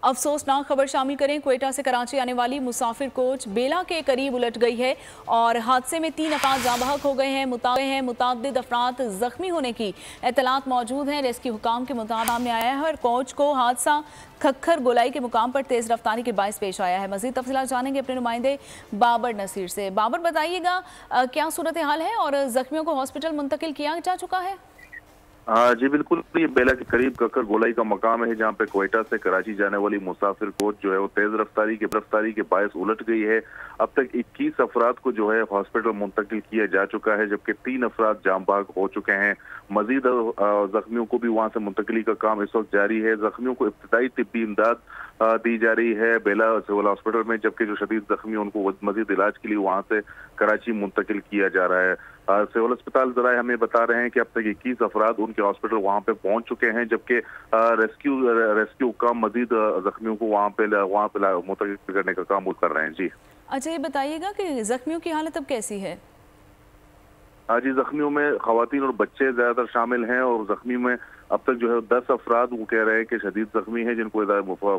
अफसोसनाक खबर शामिल करें। क्वेटा से कराची आने वाली मुसाफिर कोच बेला के करीब उलट गई है और हादसे में 3 अफराद जाँ बहक हो गए हैं। मुतादिद अफराद जख्मी होने की इत्तलात मौजूद हैं। रेस्क्यू हुकाम के मुताबिक सामने आया है और कोच को हादसा खक्खर गोलाई के मुकाम पर तेज रफ्तारी के बायस पेश आया है। मजीद तफसीलात जानेंगे अपने नुमाइंदे बाबर नसीर से। बाबर, बताइएगा क्या सूरत हाल है और जख्मियों को हॉस्पिटल मुंतकिल किया जा चुका है? जी बिल्कुल, ये बेला के करीब कक्कर गोलाई का मकाम है जहाँ पे क्वेटा से कराची जाने वाली मुसाफिर कोच जो है वो तेज रफ्तारी के बायस उलट गई है। अब तक 21 अफराद को जो है हॉस्पिटल मुंतकिल किया जा चुका है, जबकि 3 अफराद जाँ बहक हो चुके हैं। मजीद जख्मियों को भी वहाँ से मुंतकिली का काम इस वक्त जारी है। जख्मियों को इब्तदाई तिब्बी इमदाद दी जा रही है बेला सिविल हॉस्पिटल में, जबकि जो शदीद जख्मी उनको मजीद इलाज के लिए वहाँ से कराची मुंतकिल किया जा रहा है। सिविल अस्पताल जराए हमें बता रहे हैं कि अब तक 21 अफराद उनके हॉस्पिटल वहाँ पे पहुँच चुके हैं, जबकि रेस्क्यू काम मजीद जख्मियों को वहाँ पे मुंतकिल करने का काम कर रहे हैं। जी अच्छा, ये बताइएगा कि जख्मियों की हालत अब कैसी है? जी, जख्मियों में खवातीन और बच्चे ज्यादातर शामिल हैं और जख्मी में अब तक जो है 10 अफराद वो कह रहे हैं कि शदीद जख्मी हैं, जिनको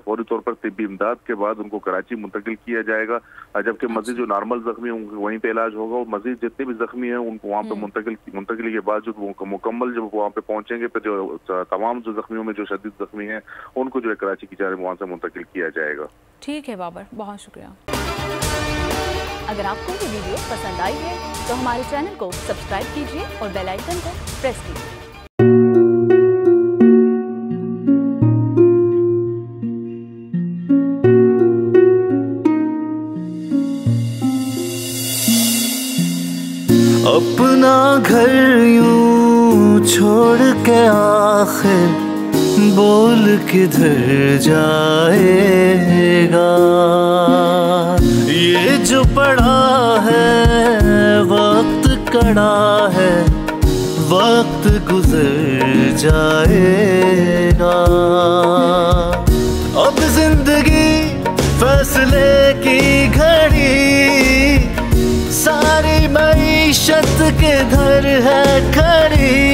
फौरी तौर पर तिब्बी इमदाद के बाद उनको कराची मुंतकिल किया जाएगा, जबकि मजीद जो नॉर्मल जख्मी हैं वहीं पे इलाज होगा और मजीद जितने भी जख्मी हैं उनको वहाँ पे मुंतकिली के बाद जो मुकम्मल जब वहाँ पे पहुंचेंगे तो जो तमाम जो जख्मियों में जो शदीद जख्मी हैं उनको जो है कराची की जानिब वहाँ से मुंतकिल किया जाएगा। ठीक है बाबर, बहुत शुक्रिया। अगर आपको ये वीडियो पसंद आई है तो हमारे चैनल को सब्सक्राइब कीजिए और बेल आइकन को प्रेस कीजिए। अपना घर यूं छोड़ के आखिर बोल किधर जाएगा। ये जो पड़ा है वक्त कड़ा है, वक्त गुजर जाएगा। अब जिंदगी फैसले की घड़ी, सारी मईशत किधर है खड़ी।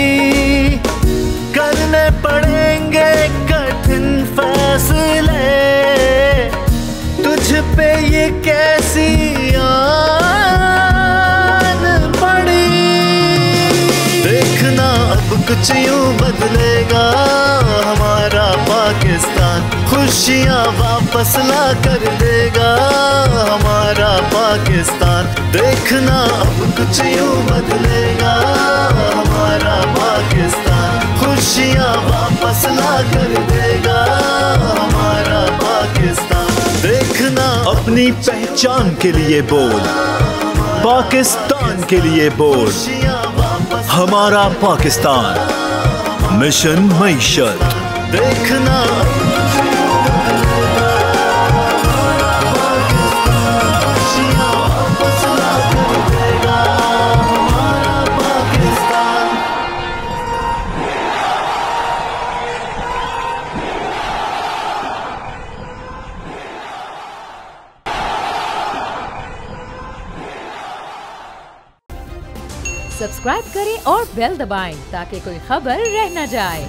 करने पड़ेंगे कठिन फैसले, तुझ पे ये कैसी आन पड़ी। देखना अब कुछ यूं बदलेगा हमारा पाकिस्तान, खुशियाँ वापस ला कर देगा हमारा पाकिस्तान। देखना अब कुछ यूं बदलेगा हमारा पाकिस्तान, खुशियाँ वापस ला कर देगा हमारा पाकिस्तान। देखना अपनी पहचान के लिए बोल, पाकिस्तान के लिए बोल, हमारा पाकिस्तान मिशन मईशत। देखना सब्सक्राइब करें और बेल दबाएं ताकि कोई खबर रह न जाए।